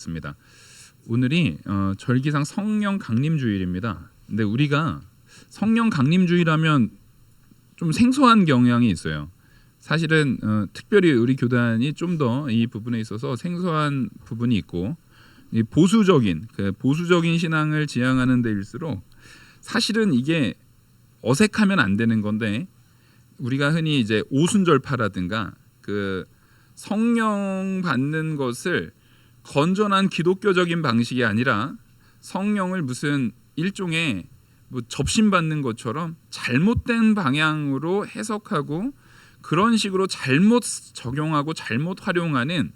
습니다. 오늘이 절기상 성령 강림 주일입니다. 근데 우리가 성령 강림 주일하면 좀 생소한 경향이 있어요. 사실은 특별히 우리 교단이 좀 더 이 부분에 있어서 생소한 부분이 있고, 이 보수적인 신앙을 지향하는 데일수록 사실은 이게 어색하면 안 되는 건데, 우리가 흔히 이제 오순절파라든가 그 성령 받는 것을 건전한 기독교적인 방식이 아니라 성령을 무슨 일종의 접신받는 것처럼 잘못된 방향으로 해석하고 그런 식으로 잘못 적용하고 잘못 활용하는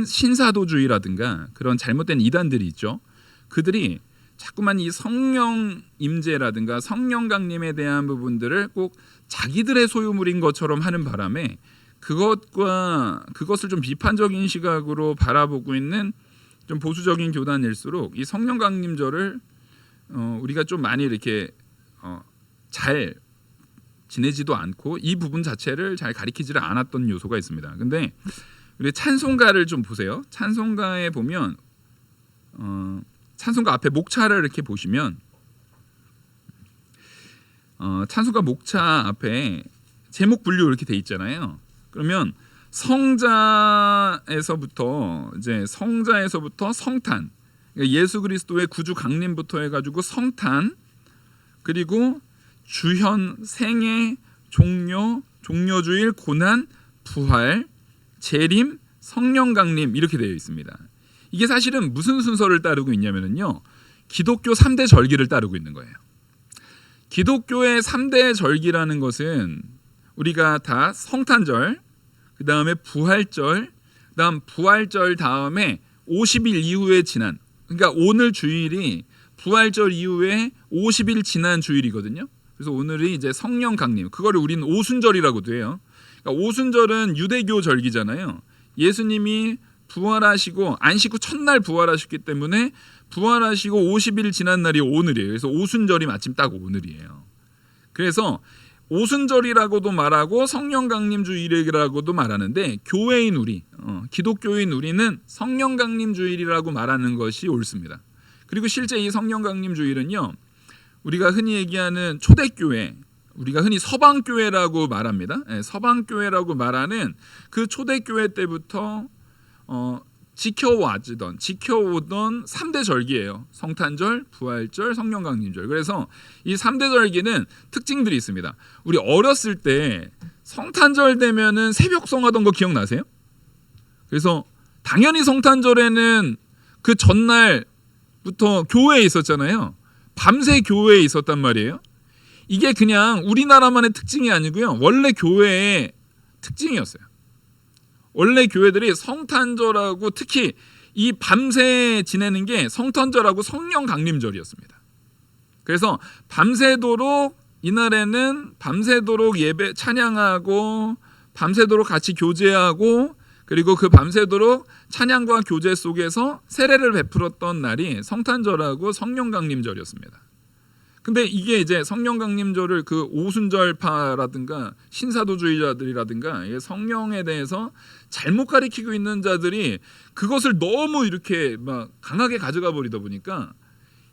신사도주의라든가 그런 잘못된 이단들이 있죠. 그들이 자꾸만 이 성령 임재라든가 성령 강림에 대한 부분들을 꼭 자기들의 소유물인 것처럼 하는 바람에 그것을 좀 비판적인 시각으로 바라보고 있는 좀 보수적인 교단일수록 이 성령 강림절을 우리가 좀 많이 이렇게 잘 지내지도 않고 이 부분 자체를 잘 가리키지를 않았던 요소가 있습니다. 근데 우리 찬송가를 좀 보세요. 찬송가에 보면 찬송가 앞에 목차를 이렇게 보시면 찬송가 목차 앞에 제목 분류 이렇게 돼 있잖아요. 그러면 성자에서부터 성탄, 예수 그리스도의 구주 강림부터 해가지고 성탄, 그리고 주현, 생애, 종료, 종료주일, 고난, 부활, 재림, 성령 강림 이렇게 되어 있습니다. 이게 사실은 무슨 순서를 따르고 있냐면요, 기독교 3대 절기를 따르고 있는 거예요. 기독교의 3대 절기라는 것은 우리가 다 성탄절, 그 다음에 부활절, 그다음 부활절 다음에 50일 이후에 지난, 그러니까 오늘 주일이 부활절 이후에 50일 지난 주일이거든요. 그래서 오늘이 이제 성령 강림, 그거를 우리는 오순절이라고도 해요. 그러니까 오순절은 유대교 절기잖아요. 예수님이 부활하시고 안식 후 첫날 부활하셨기 때문에 부활하시고 50일 지난 날이 오늘이에요. 그래서 오순절이 마침 딱 오늘이에요. 그래서 오순절이라고도 말하고 성령 강림 주일이라고도 말하는데, 교회인 우리, 기독교인 우리는 성령 강림 주일이라고 말하는 것이 옳습니다. 그리고 실제 이 성령 강림 주일은요, 우리가 흔히 얘기하는 초대교회, 우리가 흔히 서방교회라고 말합니다. 서방교회라고 말하는 그 초대교회 때부터 지켜오던 3대 절기예요. 성탄절, 부활절, 성령 강림절. 그래서 이 3대 절기는 특징들이 있습니다. 우리 어렸을 때 성탄절 되면은 새벽송 하던 거 기억나세요? 그래서 당연히 성탄절에는 그 전날부터 교회에 있었잖아요. 밤새 교회에 있었단 말이에요. 이게 그냥 우리나라만의 특징이 아니고요, 원래 교회의 특징이었어요. 원래 교회들이 성탄절하고 특히 이 밤새 지내는 게 성탄절하고 성령 강림절이었습니다. 그래서 밤새도록, 이날에는 밤새도록 예배 찬양하고 밤새도록 같이 교제하고, 그리고 그 밤새도록 찬양과 교제 속에서 세례를 베풀었던 날이 성탄절하고 성령 강림절이었습니다. 근데 이게 이제 성령 강림절을 그 오순절파라든가 신사도주의자들이라든가 성령에 대해서 잘못 가리키고 있는 자들이 그것을 너무 이렇게 막 강하게 가져가 버리다 보니까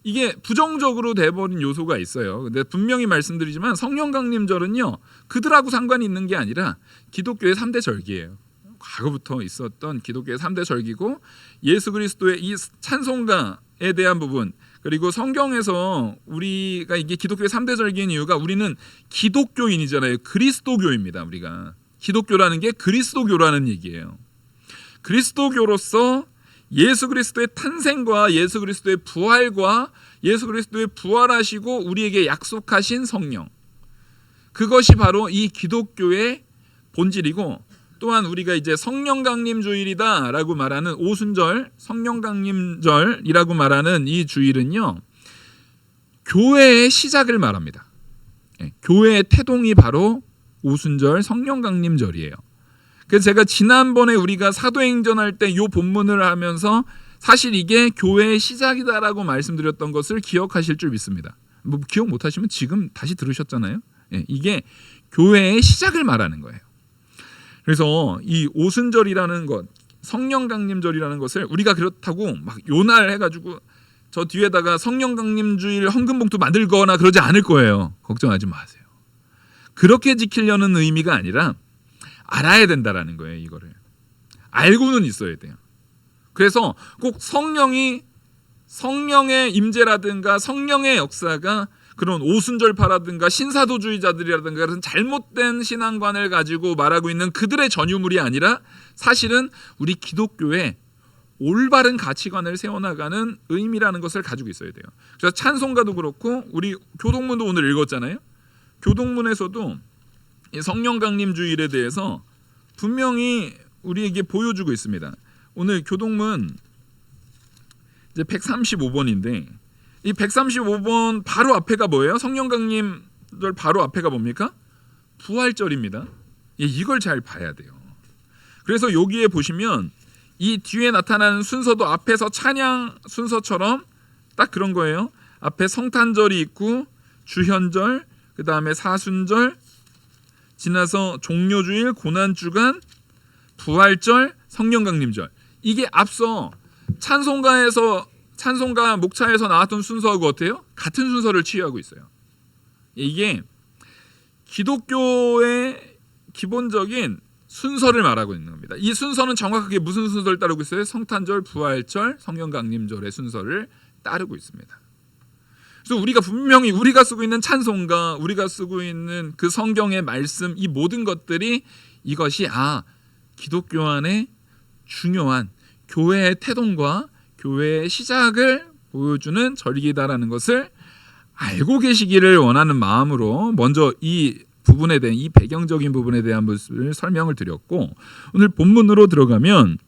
이게 부정적으로 돼버린 요소가 있어요. 근데 분명히 말씀드리지만 성령 강림절은요, 그들하고 상관이 있는 게 아니라 기독교의 3대 절기예요. 과거부터 있었던 기독교의 3대 절기고, 예수 그리스도의 이 찬송가에 대한 부분, 그리고 성경에서 우리가 이게 기독교의 3대 절기인 이유가, 우리는 기독교인이잖아요. 그리스도교입니다. 우리가 기독교라는 게 그리스도교라는 얘기예요. 그리스도교로서 예수 그리스도의 탄생과 예수 그리스도의 부활과 예수 그리스도의 부활하시고 우리에게 약속하신 성령, 그것이 바로 이 기독교의 본질이고, 또한 우리가 이제 성령 강림 주일이다라고 말하는 오순절, 성령 강림절이라고 말하는 이 주일은요, 교회의 시작을 말합니다. 교회의 태동이 바로 오순절, 성령 강림절이에요. 그래서 제가 지난번에 우리가 사도행전 할 때 이 본문을 하면서 사실 이게 교회의 시작이다라고 말씀드렸던 것을 기억하실 줄 믿습니다. 기억 못하시면 지금 다시 들으셨잖아요. 이게 교회의 시작을 말하는 거예요. 그래서 이 오순절이라는 것, 성령 강림절이라는 것을 우리가 그렇다고 막 요날 해가지고 저 뒤에다가 성령 강림주일 헌금봉투 만들거나 그러지 않을 거예요. 걱정하지 마세요. 그렇게 지키려는 의미가 아니라 알아야 된다라는 거예요. 이거를 알고는 있어야 돼요. 그래서 꼭 성령의 임재라든가 성령의 역사가 그런 오순절파라든가 신사도주의자들이라든가 그런 잘못된 신앙관을 가지고 말하고 있는 그들의 전유물이 아니라 사실은 우리 기독교의 올바른 가치관을 세워나가는 의미라는 것을 가지고 있어야 돼요. 그래서 찬송가도 그렇고 우리 교동문도 오늘 읽었잖아요. 교동문에서도 성령 강림주일에 대해서 분명히 우리에게 보여주고 있습니다. 오늘 교동문 이제 135번인데 이 135번 바로 앞에가 뭐예요? 성령 강림절 바로 앞에가 뭡니까? 부활절입니다. 이걸 잘 봐야 돼요. 그래서 여기에 보시면 이 뒤에 나타나는 순서도 앞에서 찬양 순서처럼 딱 그런 거예요. 앞에 성탄절이 있고 주현절, 그 다음에 사순절, 지나서 종료주일, 고난주간, 부활절, 성령강림절. 이게 앞서 찬송가 목차에서 나왔던 순서하고 어때요? 같은 순서를 취하고 있어요. 이게 기독교의 기본적인 순서를 말하고 있는 겁니다. 이 순서는 정확하게 무슨 순서를 따르고 있어요? 성탄절, 부활절, 성령강림절의 순서를 따르고 있습니다. 그래서 우리가 분명히 우리가 쓰고 있는 찬송가, 우리가 쓰고 있는 그 성경의 말씀, 이 모든 것들이 이것이 기독교 안에 중요한 교회의 태동과 교회의 시작을 보여주는 절기다라는 것을 알고 계시기를 원하는 마음으로 먼저 이 부분에 대한 이 배경적인 부분에 대한 것을 설명을 드렸고, 오늘 본문으로 들어가면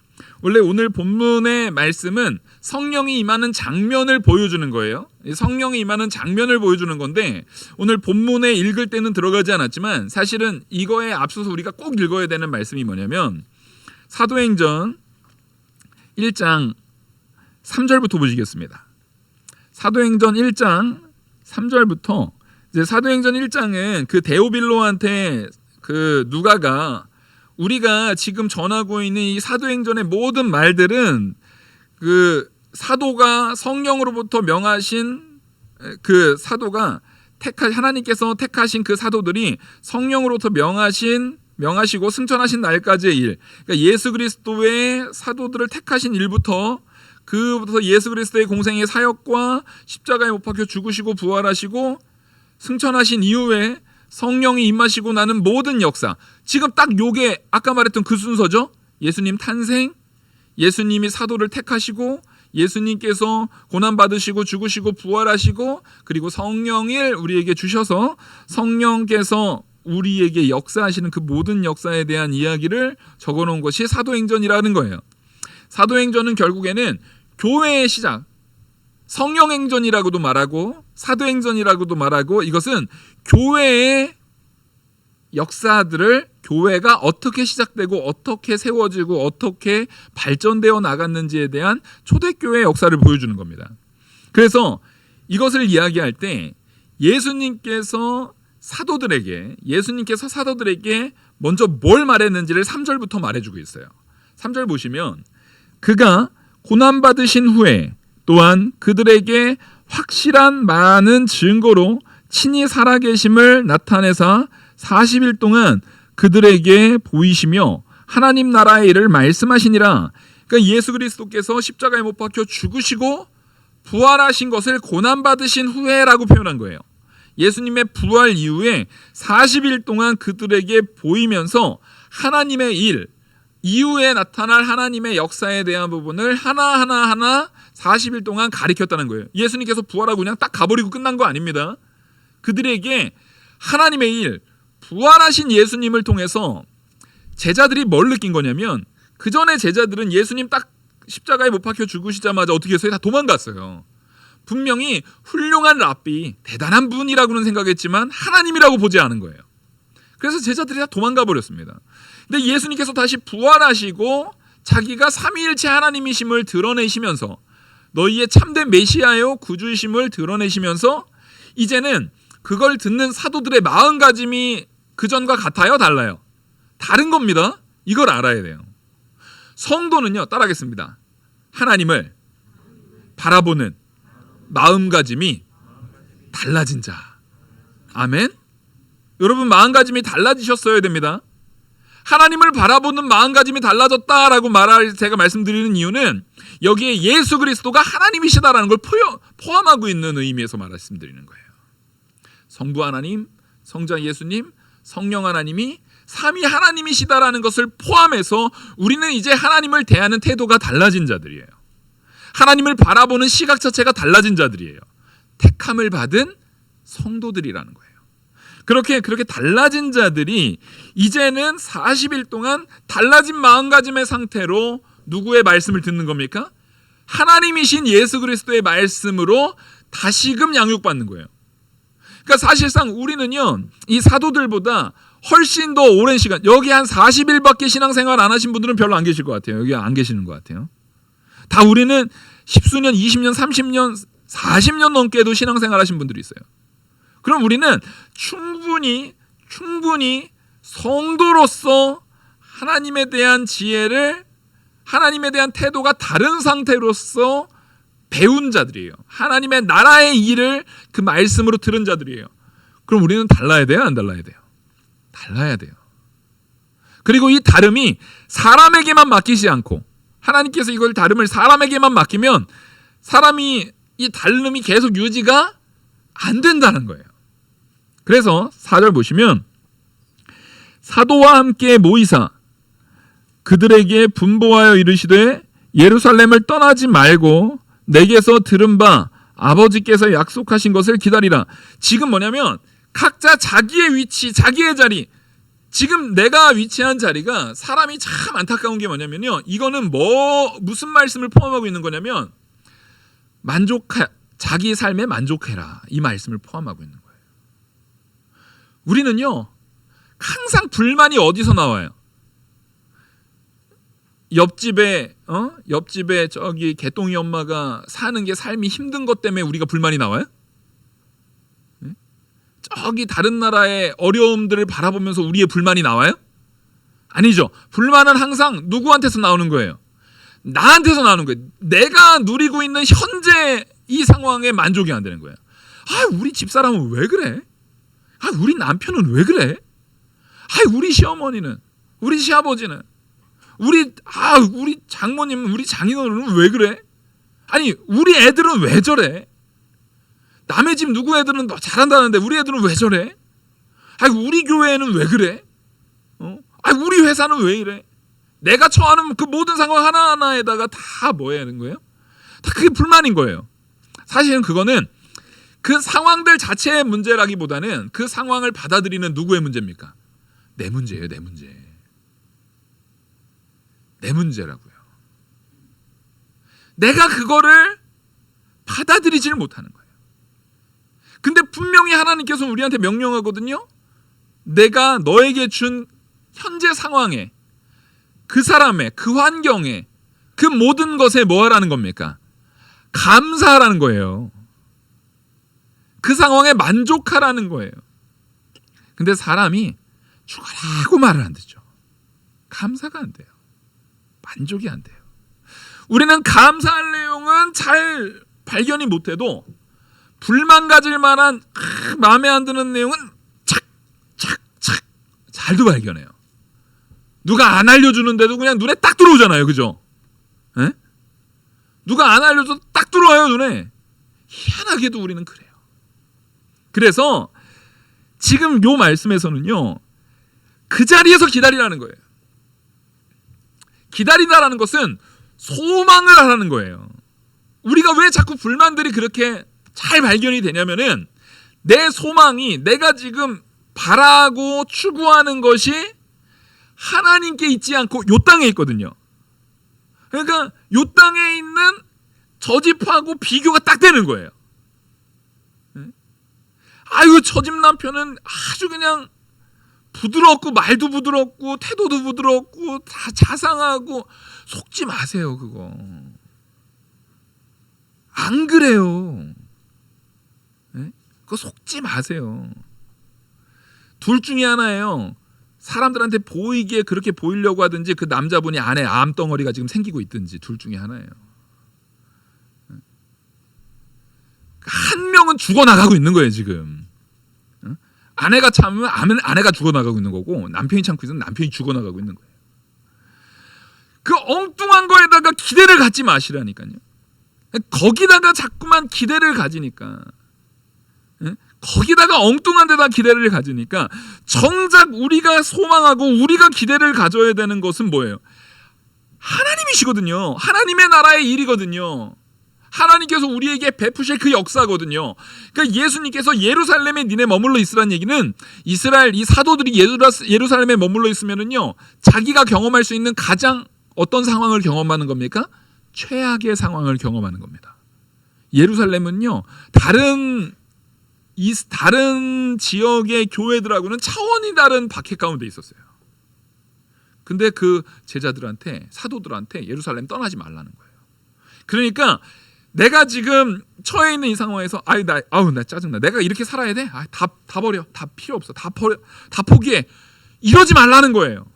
원래 오늘 본문의 말씀은 성령이 임하는 장면을 보여주는 거예요. 성령이 임하는 장면을 보여주는 건데 오늘 본문에 읽을 때는 들어가지 않았지만 사실은 이거에 앞서서 우리가 꼭 읽어야 되는 말씀이 뭐냐면 사도행전 1장 3절부터 보시겠습니다. 사도행전 1장 3절부터 이제 사도행전 1장은 그 데오빌로한테 그 누가가 우리가 지금 전하고 있는 이 사도행전의 모든 말들은 그 사도가 성령으로부터 명하신 그 사도가 하나님께서 택하신 그 사도들이 성령으로부터 명하시고 승천하신 날까지의 일, 그러니까 예수 그리스도의 사도들을 택하신 일부터 그부터 예수 그리스도의 공생의 사역과 십자가에 못 박혀 죽으시고 부활하시고 승천하신 이후에 성령이 임하시고 나는 모든 역사, 지금 딱 요게 아까 말했던 그 순서죠. 예수님 탄생, 예수님이 사도를 택하시고 예수님께서 고난받으시고 죽으시고 부활하시고 그리고 성령을 우리에게 주셔서 성령께서 우리에게 역사하시는 그 모든 역사에 대한 이야기를 적어놓은 것이 사도행전이라는 거예요. 사도행전은 결국에는 교회의 시작, 성령행전이라고도 말하고 사도행전이라고도 말하고, 이것은 교회의 역사들을 교회가 어떻게 시작되고 어떻게 세워지고 어떻게 발전되어 나갔는지에 대한 초대교회의 역사를 보여주는 겁니다. 그래서 이것을 이야기할 때 예수님께서 사도들에게 먼저 뭘 말했는지를 3절부터 말해주고 있어요. 3절 보시면 그가 고난받으신 후에 또한 그들에게 확실한 많은 증거로 친히 살아계심을 나타내사 40일 동안 그들에게 보이시며 하나님 나라의 일을 말씀하시니라. 그러니까 예수 그리스도께서 십자가에 못 박혀 죽으시고 부활하신 것을 고난받으신 후에라고 표현한 거예요. 예수님의 부활 이후에 40일 동안 그들에게 보이면서 하나님의 일, 이후에 나타날 하나님의 역사에 대한 부분을 하나하나 40일 동안 가리켰다는 거예요. 예수님께서 부활하고 그냥 딱 가버리고 끝난 거 아닙니다. 그들에게 하나님의 일, 부활하신 예수님을 통해서 제자들이 뭘 느낀 거냐면, 그 전에 제자들은 예수님 딱 십자가에 못 박혀 죽으시자마자 어떻게 했어요? 다 도망갔어요. 분명히 훌륭한 랍비, 대단한 분이라고는 생각했지만 하나님이라고 보지 않은 거예요. 그래서 제자들이 다 도망가 버렸습니다. 근데 예수님께서 다시 부활하시고 자기가 삼위일체 하나님이심을 드러내시면서 너희의 참된 메시아요 구주이심을 드러내시면서 이제는 그걸 듣는 사도들의 마음가짐이 그전과 같아요? 달라요? 다른 겁니다. 이걸 알아야 돼요. 성도는요, 따라하겠습니다. 하나님을 바라보는 마음가짐이 달라진 자. 아멘. 여러분, 마음가짐이 달라지셨어야 됩니다. 하나님을 바라보는 마음가짐이 달라졌다라고 제가 말씀드리는 이유는 여기에 예수 그리스도가 하나님이시다라는 걸 포함하고 있는 의미에서 말씀드리는 거예요. 성부 하나님, 성자 예수님, 성령 하나님이 삼위 하나님이시다라는 것을 포함해서 우리는 이제 하나님을 대하는 태도가 달라진 자들이에요. 하나님을 바라보는 시각 자체가 달라진 자들이에요. 택함을 받은 성도들이라는 거예요. 그렇게 달라진 자들이 이제는 40일 동안 달라진 마음가짐의 상태로 누구의 말씀을 듣는 겁니까? 하나님이신 예수 그리스도의 말씀으로 다시금 양육받는 거예요. 그러니까 사실상 우리는요, 이 사도들보다 훨씬 더 오랜 시간, 여기 한 40일밖에 신앙생활 안 하신 분들은 별로 안 계실 것 같아요. 여기 안 계시는 것 같아요. 다 우리는 10수년, 20년, 30년, 40년 넘게도 신앙생활 하신 분들이 있어요. 그럼 우리는 충분히 성도로서 하나님에 대한 지혜를, 하나님에 대한 태도가 다른 상태로서 배운 자들이에요. 하나님의 나라의 일을 그 말씀으로 들은 자들이에요. 그럼 우리는 달라야 돼요? 안 달라야 돼요? 달라야 돼요. 그리고 이 다름이 사람에게만 맡기지 않고, 하나님께서 이걸 다름을 사람에게만 맡기면 사람이 이 다름이 계속 유지가 안 된다는 거예요. 그래서 4절 보시면, 사도와 함께 모이사 그들에게 분보하여 이르시되 예루살렘을 떠나지 말고 내게서 들은 바 아버지께서 약속하신 것을 기다리라. 지금 뭐냐면 각자 자기의 위치, 자기의 자리, 지금 내가 위치한 자리가, 사람이 참 안타까운 게 뭐냐면요, 이거는 무슨 말씀을 포함하고 있는 거냐면 자기 삶에 만족해라, 이 말씀을 포함하고 있는 거예요. 우리는요, 항상 불만이 어디서 나와요? 옆집에 저기 개똥이 엄마가 사는 게 삶이 힘든 것 때문에 우리가 불만이 나와요? 저기 다른 나라의 어려움들을 바라보면서 우리의 불만이 나와요? 아니죠. 불만은 항상 누구한테서 나오는 거예요? 나한테서 나오는 거예요. 내가 누리고 있는 현재 이 상황에 만족이 안 되는 거예요. 우리 집사람은 왜 그래? 우리 남편은 왜 그래? 우리 시어머니는, 우리 시아버지는, 우리 장모님은, 우리 장인어른은 왜 그래? 아니, 우리 애들은 왜 저래? 남의 집 누구 애들은 더 잘한다는데 우리 애들은 왜 저래? 우리 교회는 왜 그래? 우리 회사는 왜 이래? 내가 처하는 그 모든 상황 하나하나에다가 다 뭐 해야 하는 거예요? 다 그게 불만인 거예요. 사실은 그거는 그 상황들 자체의 문제라기보다는 그 상황을 받아들이는 누구의 문제입니까? 내 문제예요, 내 문제. 내 문제라고요. 내가 그거를 받아들이지를 못하는 거예요. 근데 분명히 하나님께서 우리한테 명령하거든요. 내가 너에게 준 현재 상황에, 그 사람의, 그 환경에, 그 모든 것에 뭐 하라는 겁니까? 감사하라는 거예요. 그 상황에 만족하라는 거예요. 근데 사람이 죽어라고 말을 안 듣죠. 감사가 안 돼요. 만족이 안 돼요. 우리는 감사할 내용은 잘 발견이 못해도 불만 가질 만한 마음에 안 드는 내용은 착착착 잘도 발견해요. 누가 안 알려주는데도 그냥 눈에 딱 들어오잖아요. 그죠? 에? 누가 안 알려줘도 딱 들어와요, 눈에. 희한하게도 우리는 그래요. 그래서 지금 요 말씀에서는요, 그 자리에서 기다리라는 거예요. 기다리다라는 것은 소망을 하라는 거예요. 우리가 왜 자꾸 불만들이 그렇게 잘 발견이 되냐면은, 내 소망이, 내가 지금 바라고 추구하는 것이 하나님께 있지 않고 요 땅에 있거든요. 그러니까 요 땅에 있는 저 집하고 비교가 딱 되는 거예요. 저 집 남편은 아주 그냥 부드럽고, 말도 부드럽고, 태도도 부드럽고, 다 자상하고. 속지 마세요, 그거. 안 그래요. 그거 속지 마세요. 둘 중에 하나예요. 사람들한테 보이기에 그렇게 보이려고 하든지 그 남자분이 안에 암덩어리가 지금 생기고 있든지 둘 중에 하나예요. 한 명은 죽어나가고 있는 거예요 지금. 아내가 참으면 아내가 죽어나가고 있는 거고, 남편이 참고 있으면 남편이 죽어나가고 있는 거예요. 그 엉뚱한 거에다가 기대를 갖지 마시라니까요. 거기다가 자꾸만 기대를 가지니까, 거기다가 엉뚱한 데다 기대를 가지니까 정작 우리가 소망하고 우리가 기대를 가져야 되는 것은 뭐예요? 하나님이시거든요. 하나님의 나라의 일이거든요. 하나님께서 우리에게 베푸실 그 역사거든요. 그러니까 예수님께서 예루살렘에 니네 머물러 있으라는 얘기는, 이스라엘 이 사도들이 예루살렘에 머물러 있으면은요, 자기가 경험할 수 있는 가장 어떤 상황을 경험하는 겁니까? 최악의 상황을 경험하는 겁니다. 예루살렘은요, 다른 지역의 교회들하고는 차원이 다른 박해 가운데 있었어요. 근데 그 제자들한테, 사도들한테 예루살렘 떠나지 말라는 거예요. 그러니까 내가 지금 처해 있는 이 상황에서 나 짜증나. 내가 이렇게 살아야 돼? 다 버려. 다 필요 없어. 다 포기해. 이러지 말라는 거예요.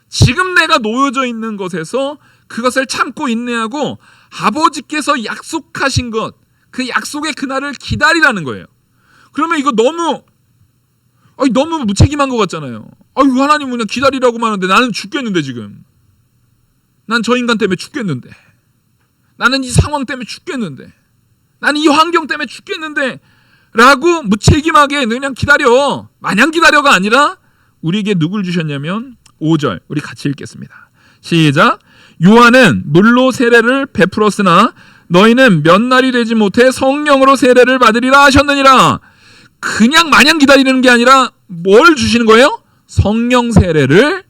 지금 내가 놓여져 있는 것에서 그것을 참고 인내하고 아버지께서 약속하신 것, 그 약속의 그날을 기다리라는 거예요. 그러면 이거 너무 무책임한 것 같잖아요. 하나님 그냥 기다리라고만 하는데 나는 죽겠는데 지금. 난 저 인간 때문에 죽겠는데. 나는 이 상황 때문에 죽겠는데. 나는 이 환경 때문에 죽겠는데. 라고 무책임하게 그냥 기다려. 마냥 기다려가 아니라 우리에게 누굴 주셨냐면 5절 우리 같이 읽겠습니다. 시작. 요한은 물로 세례를 베풀었으나 너희는 몇 날이 되지 못해 성령으로 세례를 받으리라 하셨느니라. 그냥 마냥 기다리는 게 아니라 뭘 주시는 거예요? 성령 세례를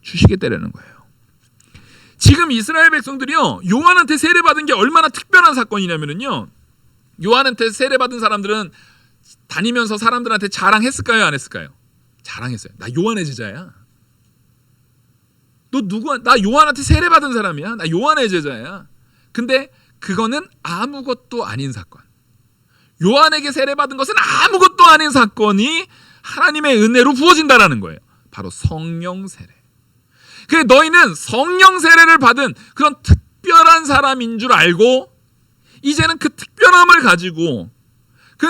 주시겠다라는 거예요. 지금 이스라엘 백성들이요, 요한한테 세례받은 게 얼마나 특별한 사건이냐면요, 요한한테 세례받은 사람들은 다니면서 사람들한테 자랑했을까요, 안 했을까요? 자랑했어요. 나 요한의 제자야. 너 누구야? 나 요한한테 세례받은 사람이야. 나 요한의 제자야. 근데 그거는 아무것도 아닌 사건. 요한에게 세례받은 것은 아무것도 아닌 사건이 하나님의 은혜로 부어진다라는 거예요. 바로 성령 세례. 그래, 너희는 성령 세례를 받은 그런 특별한 사람인 줄 알고 이제는 그 특별함을 가지고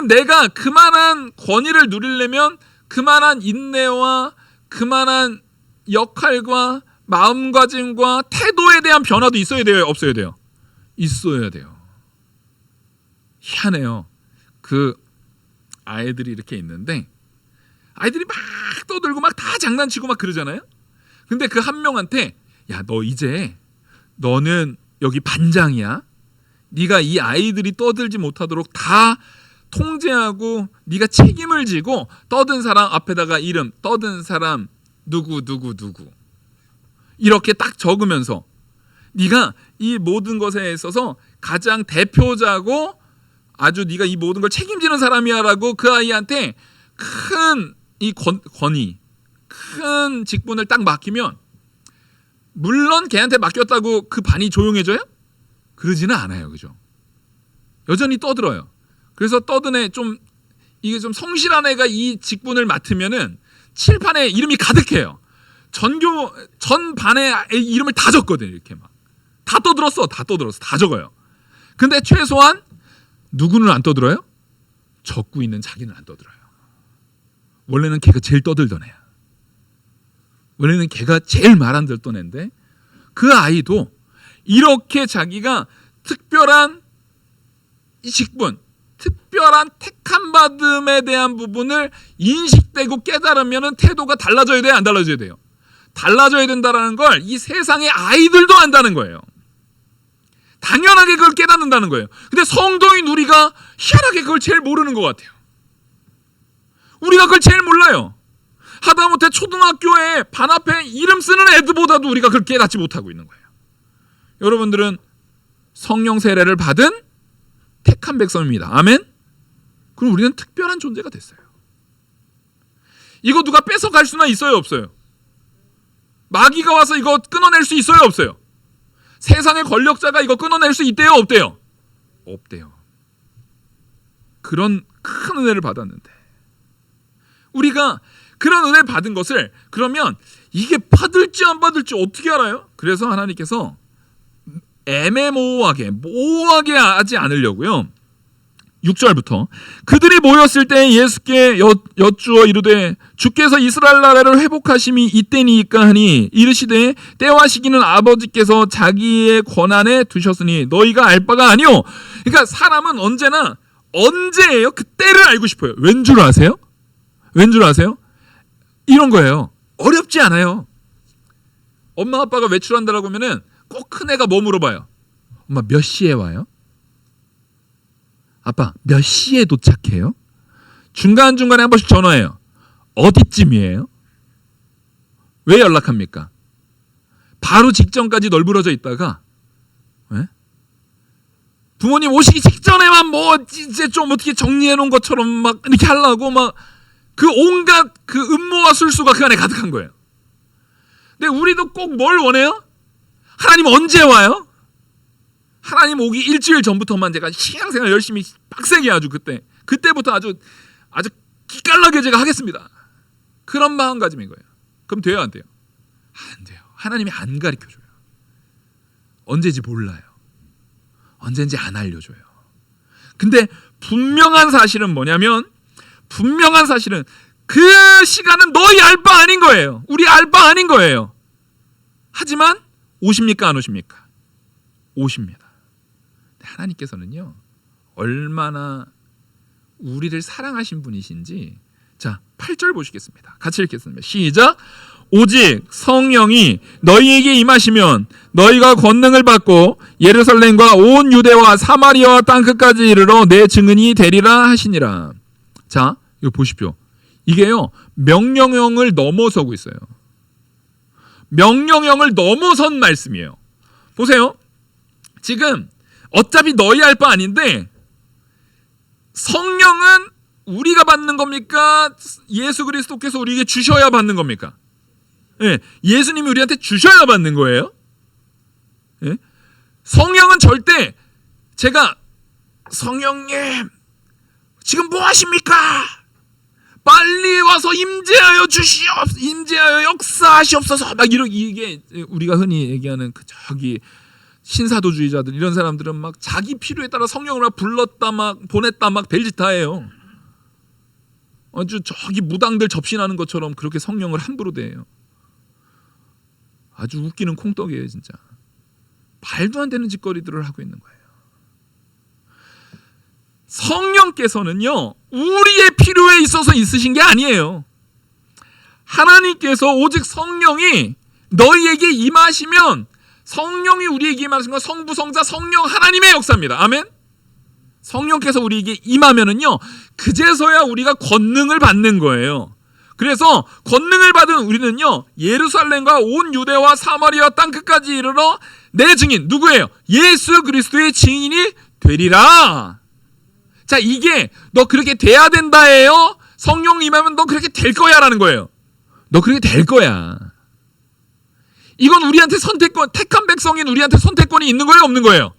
내가 그만한 권위를 누리려면 그만한 인내와 그만한 역할과 마음가짐과 태도에 대한 변화도 있어야 돼요, 없어야 돼요? 있어야 돼요. 희한해요. 그 아이들이 이렇게 있는데 아이들이 막 떠들고 막 다 장난치고 막 그러잖아요. 근데 그 한 명한테 야, 너 이제 너는 여기 반장이야. 네가 이 아이들이 떠들지 못하도록 다 통제하고 네가 책임을 지고 떠든 사람 앞에다가 이름, 떠든 사람 누구 이렇게 딱 적으면서 네가 이 모든 것에 있어서 가장 대표자고 아주 네가 이 모든 걸 책임지는 사람이야라고 그 아이한테 큰 이 권위, 큰 직분을 딱 맡기면 물론 걔한테 맡겼다고 그 반이 조용해져요? 그러지는 않아요. 그죠? 여전히 떠들어요. 그래서 떠든 애 이게 좀 성실한 애가 이 직분을 맡으면은 칠판에 이름이 가득해요. 전 반의 이름을 다 적거든요. 이렇게 막. 다 떠들었어. 다 적어요. 근데 최소한 누구는 안 떠들어요? 적고 있는 자기는 안 떠들어요. 원래는 걔가 제일 떠들던 애야. 원래는 걔가 제일 말 안 듣던 애인데 그 아이도 이렇게 자기가 특별한 이 직분, 특별한 택함 받음에 대한 부분을 인식되고 깨달으면 태도가 달라져야 돼요, 안 달라져야 돼요? 달라져야 된다는 걸 이 세상의 아이들도 안다는 거예요. 당연하게 그걸 깨닫는다는 거예요. 근데 성도인 우리가 희한하게 그걸 제일 모르는 것 같아요. 우리가 그걸 제일 몰라요. 하다못해 초등학교에 반 앞에 이름 쓰는 애들보다도 우리가 그걸 깨닫지 못하고 있는 거예요. 여러분들은 성령 세례를 받은 택한 백성입니다. 아멘? 그럼 우리는 특별한 존재가 됐어요. 이거 누가 뺏어갈 수나 있어요, 없어요? 마귀가 와서 이거 끊어낼 수 있어요, 없어요? 세상의 권력자가 이거 끊어낼 수 있대요, 없대요? 없대요. 그런 큰 은혜를 받았는데 우리가 그런 은혜를 받은 것을 그러면 이게 받을지 안 받을지 어떻게 알아요? 그래서 하나님께서 애매모호하게 모호하게 하지 않으려고요. 6절부터 그들이 모였을 때 예수께 여쭈어 이르되 주께서 이스라엘 나라를 회복하심이 이때니까 하니 이르시되 때와 시기는 아버지께서 자기의 권한에 두셨으니 너희가 알 바가 아니오. 그러니까 사람은 언제나 언제예요? 그 때를 알고 싶어요. 왠 줄 아세요? 왠 줄 아세요? 이런 거예요. 어렵지 않아요. 엄마 아빠가 외출한다라고 하면은 꼭 큰애가 뭐 물어봐요? 엄마 몇 시에 와요? 아빠 몇 시에 도착해요? 중간중간에 한 번씩 전화해요. 어디쯤이에요? 왜 연락합니까? 바로 직전까지 널브러져 있다가 네? 부모님 오시기 직전에만 뭐 이제 좀 어떻게 정리해 놓은 것처럼 막 이렇게 하려고 막 그 온갖 그 음모와 술수가 그 안에 가득한 거예요. 근데 우리도 꼭 뭘 원해요? 하나님 언제 와요? 하나님 오기 일주일 전부터만 제가 신앙생활 열심히 빡세게 아주 그때부터 아주 기깔나게 제가 하겠습니다. 그런 마음가짐인 거예요. 그럼 돼요, 안 돼요? 안 돼요. 하나님이 안 가르쳐줘요. 언제인지 몰라요. 언제인지 안 알려줘요. 근데 분명한 사실은 뭐냐면 분명한 사실은 그 시간은 너희 알 바 아닌 거예요. 우리 알 바 아닌 거예요. 하지만 오십니까 안 오십니까? 오십니다. 하나님께서는요 얼마나 우리를 사랑하신 분이신지 자 8절 보시겠습니다. 같이 읽겠습니다. 시작. 오직 성령이 너희에게 임하시면 너희가 권능을 받고 예루살렘과 온 유대와 사마리아와 땅끝까지 이르러 내 증인이 되리라 하시니라. 자 이거 보십시오. 이게요 명령형을 넘어서고 있어요. 명령형을 넘어선 말씀이에요. 보세요. 지금 어차피 너희 알 바 아닌데 성령은 우리가 받는 겁니까? 예수 그리스도께서 우리에게 주셔야 받는 겁니까? 예, 예수님이 우리한테 주셔야 받는 거예요. 예? 성령은 절대 제가 성령님 지금 뭐 하십니까? 빨리 와서 임재하여 주시옵소서, 임재하여 역사하시옵소서 막 이게 우리가 흔히 얘기하는 그 저기 신사도주의자들 이런 사람들은 막 자기 필요에 따라 성령을 막 불렀다 막 보냈다 막 별짓 다 해요. 아주 저기 무당들 접신하는 것처럼 그렇게 성령을 함부로 대해요. 아주 웃기는 콩떡이에요 진짜. 말도 안 되는 짓거리들을 하고 있는 거예요. 성령께서는요 우리의 필요에 있어서 있으신 게 아니에요. 하나님께서 오직 성령이 너희에게 임하시면 성령이 우리에게 임하신 건 성부, 성자, 성령 하나님의 역사입니다. 아멘. 성령께서 우리에게 임하면은요 그제서야 우리가 권능을 받는 거예요. 그래서 권능을 받은 우리는요 예루살렘과 온 유대와 사마리아 땅끝까지 이르러 내 증인 누구예요? 예수 그리스도의 증인이 되리라. 자 이게 너 그렇게 돼야 된다예요. 성령 임하면 너 그렇게 될 거야 라는 거예요. 너 그렇게 될 거야. 이건 우리한테 선택권, 택한 백성인 우리한테 선택권이 있는 거예요 없는 거예요?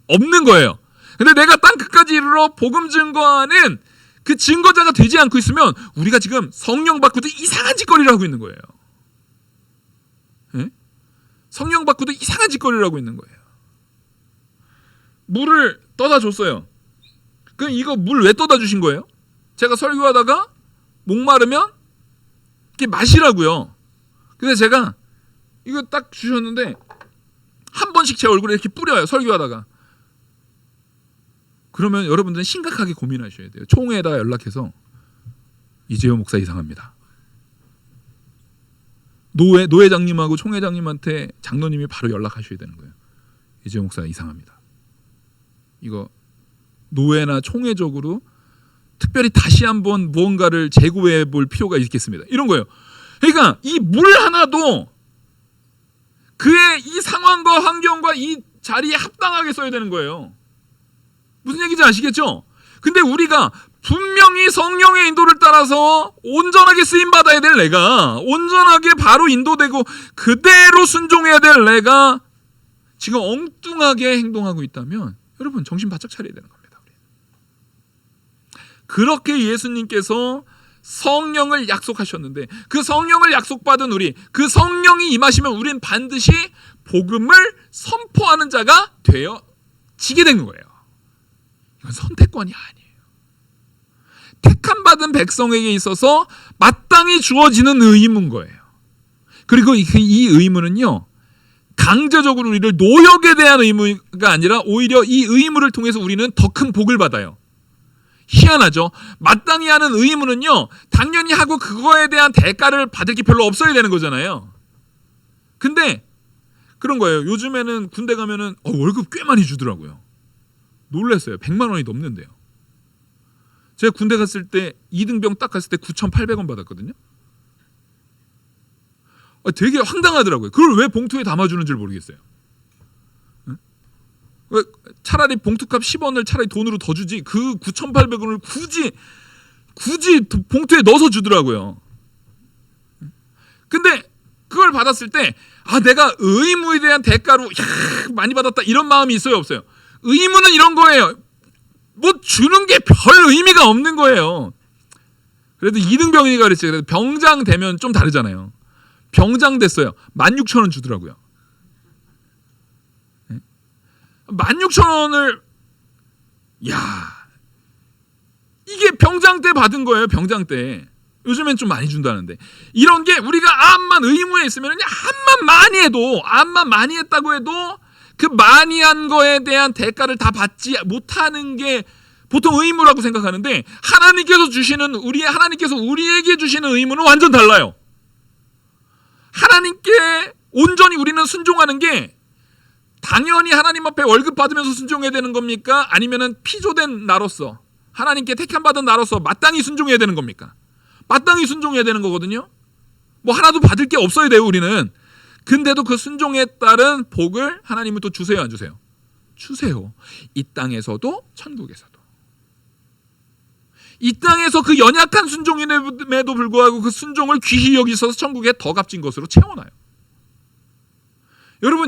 없는 거예요. 근데 내가 땅 끝까지 이르러 복음 증거하는 그 증거자가 되지 않고 있으면 우리가 지금 성령 받고도 이상한 짓거리를 하고 있는 거예요. 네? 성령 받고도 이상한 짓거리를 하고 있는 거예요. 물을 떠다 줬어요. 그럼 이거 물 왜 떠다 주신 거예요? 제가 설교하다가 목마르면 이렇게 마시라고요. 근데 제가 이거 딱 주셨는데 한 번씩 제 얼굴에 이렇게 뿌려요. 설교하다가. 그러면 여러분들은 심각하게 고민하셔야 돼요. 총회에다 연락해서 이재호 목사 이상합니다. 노회장님하고 총회장님한테 장로님이 바로 연락하셔야 되는 거예요. 이재호 목사 이상합니다. 이거 노회나 총회적으로 특별히 다시 한번 무언가를 재고해 볼 필요가 있겠습니다. 이런 거예요. 그러니까 이 물 하나도 그의 이 상황과 환경과 이 자리에 합당하게 써야 되는 거예요. 무슨 얘기인지 아시겠죠? 근데 우리가 분명히 성령의 인도를 따라서 온전하게 쓰임받아야 될 내가, 온전하게 바로 인도되고 그대로 순종해야 될 내가 지금 엉뚱하게 행동하고 있다면 여러분 정신 바짝 차려야 되는 겁니다. 그렇게 예수님께서 성령을 약속하셨는데 그 성령을 약속받은 우리, 그 성령이 임하시면 우린 반드시 복음을 선포하는 자가 되어지게 된 거예요. 이건 선택권이 아니에요. 택함 받은 백성에게 있어서 마땅히 주어지는 의무인 거예요. 그리고 이 의무는요, 강제적으로 우리를 노역에 대한 의무가 아니라 오히려 이 의무를 통해서 우리는 더 큰 복을 받아요. 희한하죠. 마땅히 하는 의무는요, 당연히 하고 그거에 대한 대가를 받을 게 별로 없어야 되는 거잖아요. 근데 그런 거예요. 요즘에는 군대 가면은 월급 꽤 많이 주더라고요. 놀랐어요. 100만 원이 넘는데요. 제가 군대 갔을 때 2등병 딱 갔을 때 9,800원 받았거든요. 되게 황당하더라고요. 그걸 왜 봉투에 담아주는 줄 모르겠어요. 응? 왜 차라리 봉투값 10원을 차라리 돈으로 더 주지, 그 9,800원을 굳이 봉투에 넣어서 주더라고요. 근데 그걸 받았을 때 내가 의무에 대한 대가로 많이 받았다 이런 마음이 있어요, 없어요? 의무는 이런 거예요. 뭐 주는 게 별 의미가 없는 거예요. 그래도 2등병이니까 그랬지. 그래도 병장 되면 좀 다르잖아요. 병장 됐어요. 16,000원 주더라고요. 16,000원을 이게 병장 때 받은 거예요. 병장 때. 요즘엔 좀 많이 준다는데, 이런 게 우리가 암만 의무에 있으면 암만 많이 했다고 해도 그 많이 한 거에 대한 대가를 다 받지 못하는 게 보통 의무라고 생각하는데, 하나님께서 우리에게 주시는 의무는 완전 달라요. 하나님께 온전히 우리는 순종하는 게 당연히 하나님 앞에 월급 받으면서 순종해야 되는 겁니까? 아니면은 피조된 나로서, 하나님께 택함 받은 나로서 마땅히 순종해야 되는 겁니까? 마땅히 순종해야 되는 거거든요. 뭐 하나도 받을 게 없어야 돼요, 우리는. 근데도 그 순종에 따른 복을 하나님은 또 주세요, 안 주세요? 주세요. 이 땅에서도 천국에서도. 이 땅에서 그 연약한 순종임에도 불구하고 그 순종을 귀히 여기셔서 천국에 더 값진 것으로 채워놔요.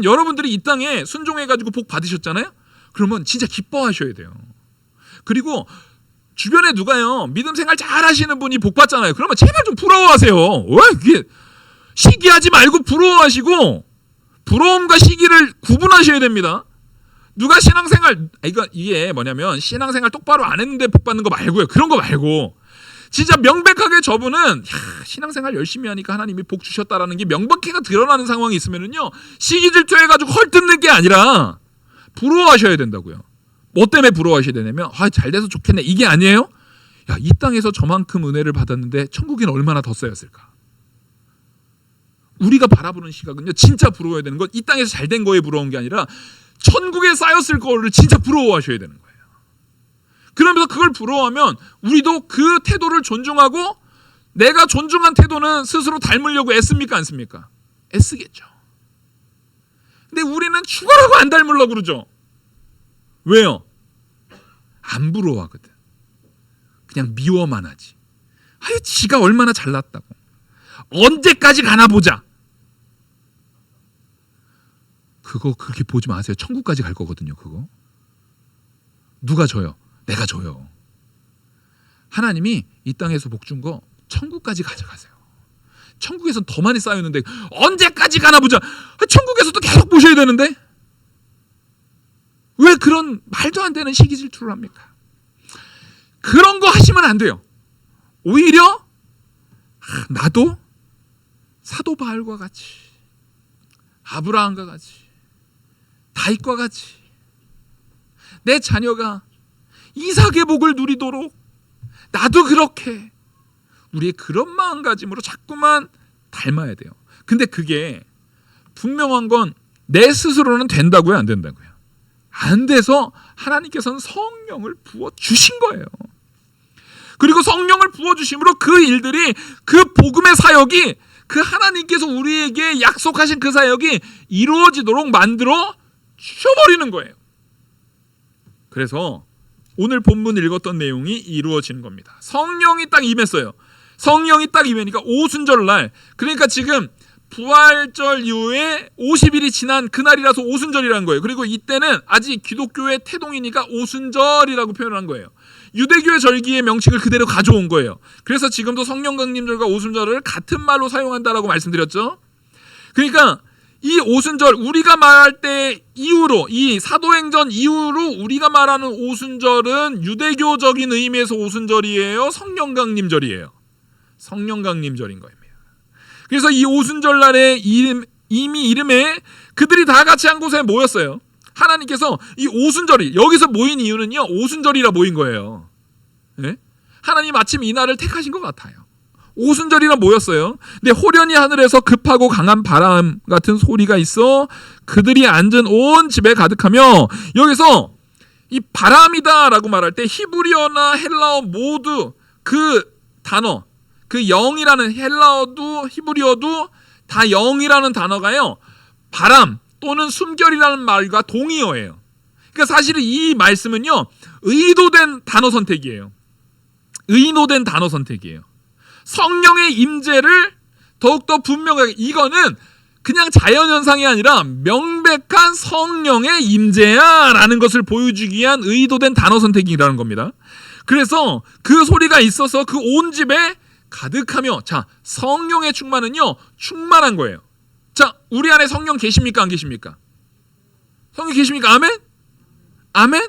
여러분들이 이 땅에 순종해가지고 복 받으셨잖아요? 그러면 진짜 기뻐하셔야 돼요. 그리고 주변에 누가요, 믿음 생활 잘 하시는 분이 복 받잖아요. 그러면 제발 좀 부러워하세요. 왜 이게 시기하지 말고 부러워하시고, 부러움과 시기를 구분하셔야 됩니다. 누가 신앙생활, 이게 뭐냐면 신앙생활 똑바로 안 했는데 복 받는 거 말고요. 그런 거 말고 진짜 명백하게 저분은 신앙생활 열심히 하니까 하나님이 복 주셨다라는 게 명백하게 드러나는 상황이 있으면은요, 시기 질투해가지고 헐뜯는 게 아니라 부러워하셔야 된다고요. 뭐 때문에 부러워하셔야 되냐면 잘 돼서 좋겠네 이게 아니에요. 이 땅에서 저만큼 은혜를 받았는데 천국에는 얼마나 더 쌓였을까. 우리가 바라보는 시각은요, 진짜 부러워야 되는 건 이 땅에서 잘 된 거에 부러운 게 아니라 천국에 쌓였을 거를 진짜 부러워하셔야 되는 거예요. 그러면서 그걸 부러워하면 우리도 그 태도를 존중하고, 내가 존중한 태도는 스스로 닮으려고 애씁니까, 안 씁니까? 애쓰겠죠. 근데 우리는 죽어라고 안 닮으려고 그러죠. 왜요? 안 부러워하거든. 그냥 미워만 하지. 지가 얼마나 잘났다고. 언제까지 가나 보자. 그거 그렇게 보지 마세요. 천국까지 갈 거거든요. 그거. 누가 져요? 내가 져요. 하나님이 이 땅에서 복 준 거 천국까지 가져가세요. 천국에서는 더 많이 쌓였는데 언제까지 가나 보자. 천국에서도 계속 보셔야 되는데 왜 그런 말도 안 되는 시기 질투를 합니까? 그런 거 하시면 안 돼요. 오히려 나도 사도 바울과 같이, 아브라함과 같이, 다윗과 같이 내 자녀가 이삭의 복을 누리도록 나도 그렇게, 우리의 그런 마음가짐으로 자꾸만 닮아야 돼요. 근데 그게 분명한 건 내 스스로는 된다고요, 안 된다고요? 안 돼서 하나님께서는 성령을 부어주신 거예요. 그리고 성령을 부어주심으로 그 일들이, 그 복음의 사역이, 그 하나님께서 우리에게 약속하신 그 사역이 이루어지도록 만들어 주셔버리는 거예요. 그래서 오늘 본문 읽었던 내용이 이루어지는 겁니다. 성령이 딱 임했어요. 성령이 딱 임하니까 오순절날, 그러니까 지금 부활절 이후에 50일이 지난 그날이라서 오순절이라는 거예요. 그리고 이때는 아직 기독교의 태동이니까 오순절이라고 표현한 거예요. 유대교의 절기의 명칭을 그대로 가져온 거예요. 그래서 지금도 성령강림절과 오순절을 같은 말로 사용한다라고 말씀드렸죠. 그러니까 이 오순절, 우리가 말할 때 이후로, 이 사도행전 이후로 우리가 말하는 오순절은 유대교적인 의미에서 오순절이에요, 성령강림절이에요? 성령강림절인 겁니다. 그래서 이 오순절 날에 이미 이름에 그들이 다 같이 한 곳에 모였어요. 하나님께서 이 오순절이, 여기서 모인 이유는요, 오순절이라 모인 거예요. 네? 하나님 마침 이 날을 택하신 것 같아요. 오순절이라 모였어요. 근데 호련히 하늘에서 급하고 강한 바람 같은 소리가 있어 그들이 앉은 온 집에 가득하며, 여기서 이 바람이다라고 말할 때 히브리어나 헬라어 모두 그 단어, 그 영이라는, 헬라어도 히브리어도 다 영이라는 단어가요, 바람 또는 숨결이라는 말과 동의어예요. 그러니까 사실은 이 말씀은요, 의도된 단어 선택이에요. 의도된 단어 선택이에요. 성령의 임재를 더욱더 분명하게, 이거는 그냥 자연현상이 아니라 명백한 성령의 임재야 라는 것을 보여주기 위한 의도된 단어 선택이라는 겁니다. 그래서 그 소리가 있어서 그 온 집에 가득하며, 자, 성령의 충만은요, 충만한 거예요. 자, 우리 안에 성령 계십니까, 안 계십니까? 성령 계십니까? 아멘? 아멘?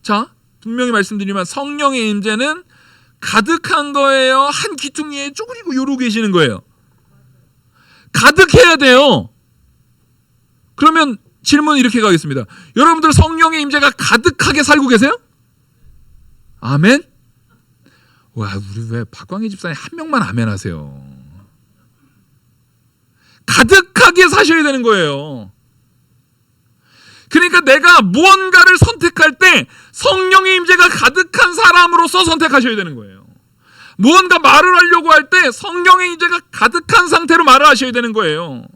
자, 분명히 말씀드리면 성령의 임재는 가득한 거예요, 한 귀퉁이에 쪼그리고 요러고 계시는 거예요? 가득해야 돼요. 그러면 질문 이렇게 가겠습니다. 여러분들 성령의 임재가 가득하게 살고 계세요? 아멘? 와, 우리 왜 박광희 집사님 한 명만 아멘 하세요? 가득하게 사셔야 되는 거예요. 그러니까 내가 무언가를 선택할 때 성령의 임재가 가득한 사람으로서 선택하셔야 되는 거예요. 무언가 말을 하려고 할 때 성령의 임재가 가득한 상태로 말을 하셔야 되는 거예요.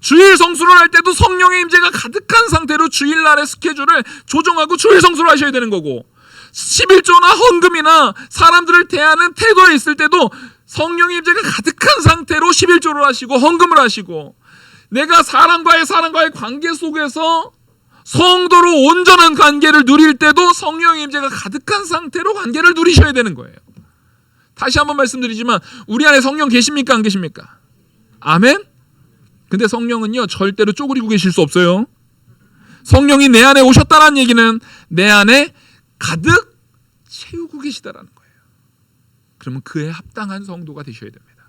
주일 성수를 할 때도 성령의 임재가 가득한 상태로 주일날의 스케줄을 조정하고 주일 성수를 하셔야 되는 거고, 11조나 헌금이나 사람들을 대하는 태도에 있을 때도 성령의 임재가 가득한 상태로 11조를 하시고 헌금을 하시고, 내가 사람과의 관계 속에서 성도로 온전한 관계를 누릴 때도 성령의 임재가 가득한 상태로 관계를 누리셔야 되는 거예요. 다시 한번 말씀드리지만 우리 안에 성령 계십니까, 안 계십니까? 아멘? 근데 성령은요, 절대로 쪼그리고 계실 수 없어요. 성령이 내 안에 오셨다는 얘기는 내 안에 가득 채우고 계시다라는 거예요. 그러면 그에 합당한 성도가 되셔야 됩니다.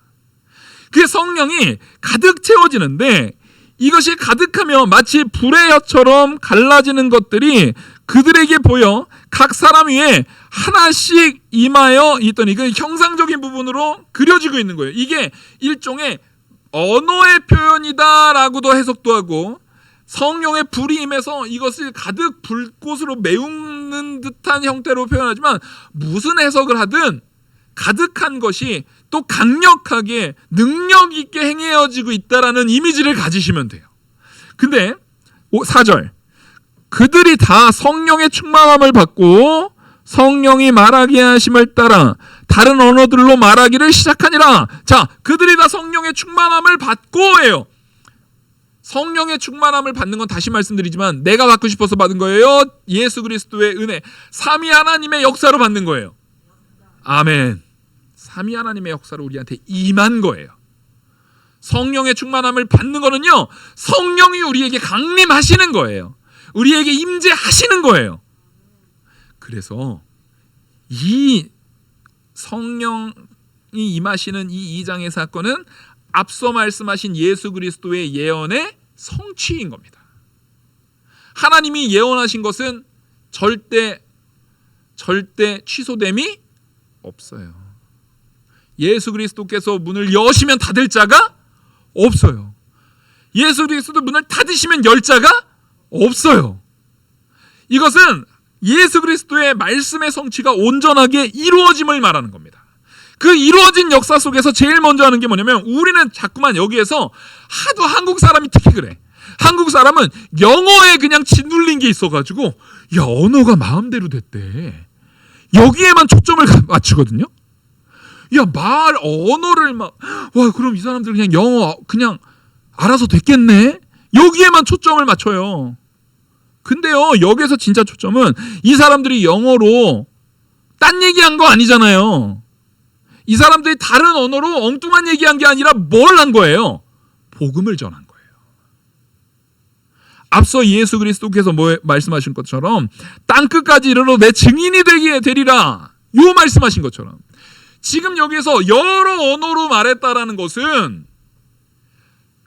그 성령이 가득 채워지는데, 이것이 가득하며 마치 불의 혀처럼 갈라지는 것들이 그들에게 보여 각 사람 위에 하나씩 임하여 있더니, 그 형상적인 부분으로 그려지고 있는 거예요. 이게 일종의 언어의 표현이다라고도 해석도 하고, 성령의 불이 임해서 이것을 가득 불꽃으로 메우는 듯한 형태로 표현하지만, 무슨 해석을 하든 가득한 것이 또 강력하게 능력 있게 행해지고 있다라는 이미지를 가지시면 돼요. 근데 4절, 그들이 다 성령의 충만함을 받고 성령이 말하게 하심을 따라 다른 언어들로 말하기를 시작하니라. 자, 그들이 다 성령의 충만함을 받고예요. 성령의 충만함을 받는 건 다시 말씀드리지만 내가 받고 싶어서 받은 거예요? 예수 그리스도의 은혜, 삼위 하나님의 역사로 받는 거예요? 아멘. 삼위 하나님의 역사로 우리한테 임한 거예요. 성령의 충만함을 받는 거는요, 성령이 우리에게 강림하시는 거예요. 우리에게 임재하시는 거예요. 그래서 이 성령이 임하시는 이 2장의 사건은 앞서 말씀하신 예수 그리스도의 예언의 성취인 겁니다. 하나님이 예언하신 것은 절대 취소됨이 없어요. 예수 그리스도께서 문을 여시면 닫을 자가 없어요. 예수 그리스도 문을 닫으시면 열 자가 없어요. 이것은 예수 그리스도의 말씀의 성취가 온전하게 이루어짐을 말하는 겁니다. 그 이루어진 역사 속에서 제일 먼저 하는 게 뭐냐면, 우리는 자꾸만 여기에서 하도 한국 사람이 특히 그래. 한국 사람은 영어에 그냥 짓눌린 게 있어가지고, 야, 언어가 마음대로 됐대, 여기에만 초점을 맞추거든요. 야, 말 언어를 막, 와, 그럼 이 사람들 그냥 영어 그냥 알아서 됐겠네? 여기에만 초점을 맞춰요. 근데요, 여기서 진짜 초점은 이 사람들이 영어로 딴 얘기한 거 아니잖아요. 이 사람들이 다른 언어로 엉뚱한 얘기한 게 아니라 뭘 한 거예요? 복음을 전한 거예요. 앞서 예수 그리스도께서 말씀하신 것처럼 땅끝까지 이르러 내 증인이 되리라, 요 말씀하신 것처럼 지금 여기서 여러 언어로 말했다라는 것은,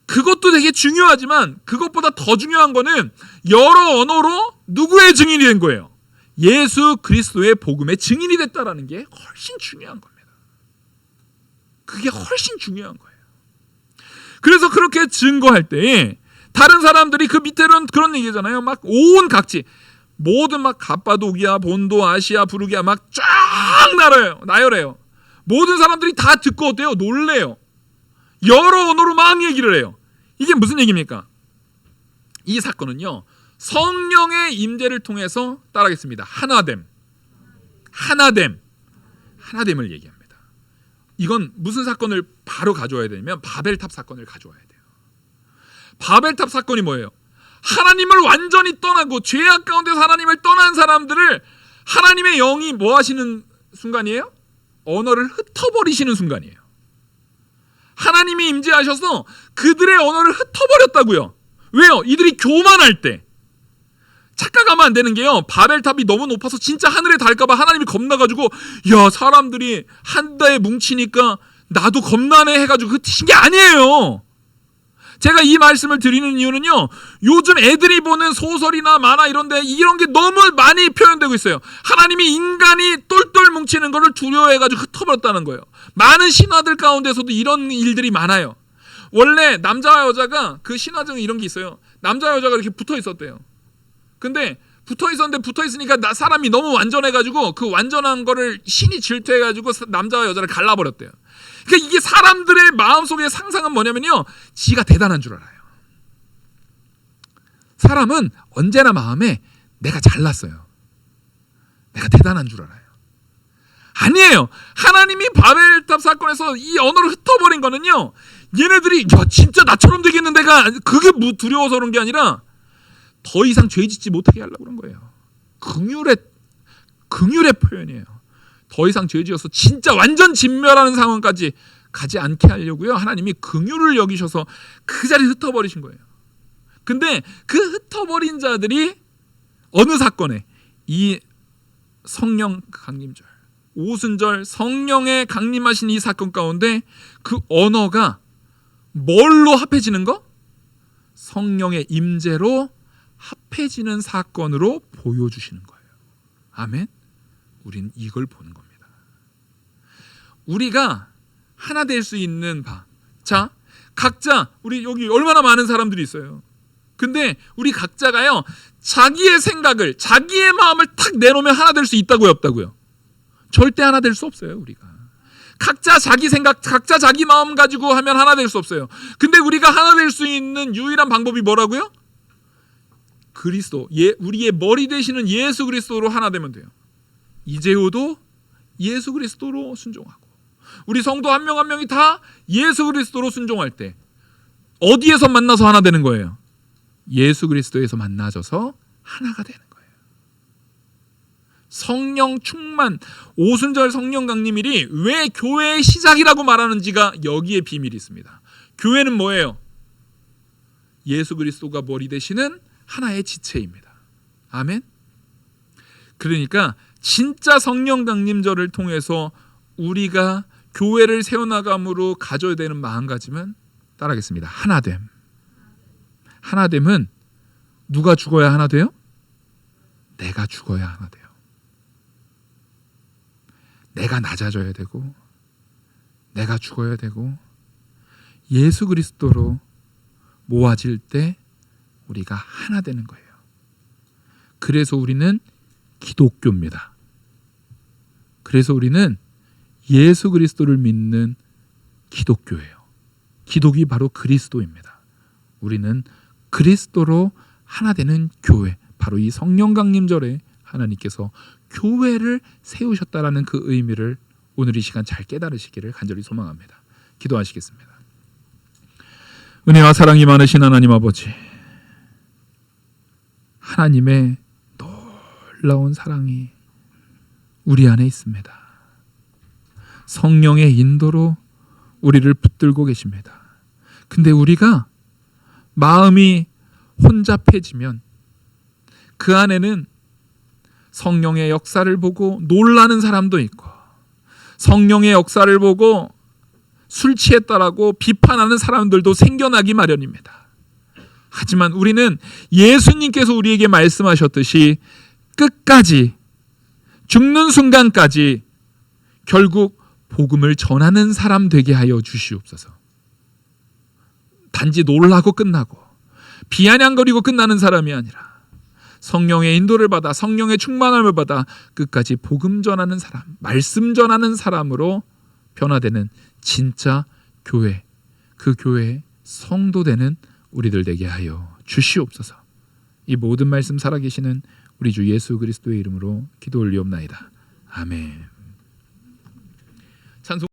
그것도 되게 중요하지만 그것보다 더 중요한 거는 여러 언어로 누구의 증인이 된 거예요? 예수 그리스도의 복음의 증인이 됐다라는 게 훨씬 중요한 겁니다. 그게 훨씬 중요한 거예요. 그래서 그렇게 증거할 때에 다른 사람들이 그 밑에는 그런 얘기잖아요. 막 온 각지 모든 막 갑바도기아, 본도, 아시아, 부르기아 막 쫙 나열해요. 모든 사람들이 다 듣고 어때요? 놀래요. 여러 언어로 막 얘기를 해요. 이게 무슨 얘기입니까? 이 사건은요, 성령의 임재를 통해서 따라하겠습니다. 하나됨을 얘기합니다. 이건 무슨 사건을 바로 가져와야 되냐면 바벨탑 사건을 가져와야 돼요. 바벨탑 사건이 뭐예요? 하나님을 완전히 떠나고 죄악 가운데서 하나님을 떠난 사람들을 하나님의 영이 뭐 하시는 순간이에요? 언어를 흩어버리시는 순간이에요. 하나님이 임재하셔서 그들의 언어를 흩어버렸다고요. 왜요? 이들이 교만할 때. 착각하면 안 되는 게요, 바벨탑이 너무 높아서 진짜 하늘에 닿을까 봐 하나님이 겁나가지고, 야, 사람들이 한 달에 뭉치니까 나도 겁나네 해가지고 흩으신 게 아니에요. 제가 이 말씀을 드리는 이유는요, 요즘 애들이 보는 소설이나 만화 이런데 이런 게 너무 많이 표현되고 있어요. 하나님이 인간이 똘똘 뭉치는 것을 두려워해가지고 흩어버렸다는 거예요. 많은 신화들 가운데서도 이런 일들이 많아요. 원래 남자와 여자가, 그 신화 중에 이런 게 있어요. 남자와 여자가 이렇게 붙어 있었대요. 근데 붙어 있으니까 사람이 너무 완전해가지고 그 완전한 거를 신이 질투해가지고 남자와 여자를 갈라버렸대요. 그러니까 이게 사람들의 마음속의 상상은 뭐냐면요, 지가 대단한 줄 알아요. 사람은 언제나 마음에 내가 잘났어요, 내가 대단한 줄 알아요. 아니에요. 하나님이 바벨탑 사건에서 이 언어를 흩어버린 거는요, 얘네들이 야, 진짜 나처럼 되겠는데가 그게 두려워서 그런 게 아니라 더 이상 죄 짓지 못하게 하려고 그런 거예요. 긍휼의 표현이에요. 더 이상 죄 지어서 진짜 완전 진멸하는 상황까지 가지 않게 하려고요, 하나님이 긍휼을 여기셔서 그 자리에 흩어버리신 거예요. 근데 그 흩어버린 자들이 어느 사건에, 이 성령 강림절, 오순절 성령의 강림하신 이 사건 가운데 그 언어가 뭘로 합해지는 거? 성령의 임재로 합해지는 사건으로 보여주시는 거예요. 아멘. 우린 이걸 보는 겁니다. 우리가 하나 될 수 있는 바. 자, 각자 우리 여기 얼마나 많은 사람들이 있어요. 근데 우리 각자가요, 자기의 생각을, 자기의 마음을 탁 내놓으면 하나 될 수 있다고요, 없다고요? 절대 하나 될 수 없어요. 우리가 각자 자기 생각, 각자 자기 마음 가지고 하면 하나 될 수 없어요. 근데 우리가 하나 될 수 있는 유일한 방법이 뭐라고요? 그리스도, 우리의 머리 되시는 예수 그리스도로 하나 되면 돼요. 이재호도 예수 그리스도로 순종하고, 우리 성도 한 명 한 명이 다 예수 그리스도로 순종할 때 어디에서 만나서 하나 되는 거예요? 예수 그리스도에서 만나져서 하나가 되는 거예요. 성령 충만, 오순절 성령 강림일이 왜 교회의 시작이라고 말하는지가 여기에 비밀이 있습니다. 교회는 뭐예요? 예수 그리스도가 머리 되시는 하나의 지체입니다. 아멘. 그러니까 진짜 성령 강림절을 통해서 우리가 교회를 세워나감으로 가져야 되는 마음가짐은, 따라하겠습니다. 하나됨. 하나됨은 누가 죽어야 하나 돼요? 내가 죽어야 하나 돼요. 내가 낮아져야 되고, 내가 죽어야 되고, 예수 그리스도로 모아질 때 우리가 하나 되는 거예요. 그래서 우리는 기독교입니다. 그래서 우리는 예수 그리스도를 믿는 기독교예요. 기독이 바로 그리스도입니다. 우리는 그리스도로 하나 되는 교회, 바로 이 성령 강림절에 하나님께서 교회를 세우셨다라는 그 의미를 오늘 이 시간 잘 깨달으시기를 간절히 소망합니다. 기도하시겠습니다. 은혜와 사랑이 많으신 하나님 아버지, 하나님의 놀라운 사랑이 우리 안에 있습니다. 성령의 인도로 우리를 붙들고 계십니다. 근데 우리가 마음이 혼잡해지면 그 안에는 성령의 역사를 보고 놀라는 사람도 있고, 성령의 역사를 보고 술 취했다라고 비판하는 사람들도 생겨나기 마련입니다. 하지만 우리는 예수님께서 우리에게 말씀하셨듯이 끝까지, 죽는 순간까지 결국 복음을 전하는 사람 되게 하여 주시옵소서. 단지 놀라고 끝나고 비아냥거리고 끝나는 사람이 아니라 성령의 인도를 받아, 성령의 충만함을 받아 끝까지 복음 전하는 사람, 말씀 전하는 사람으로 변화되는 진짜 교회, 그 교회의 성도 되는 우리들 되게 하여 주시옵소서. 이 모든 말씀 살아계시는 우리 주 예수 그리스도의 이름으로 기도 올리옵나이다. 아멘. 찬송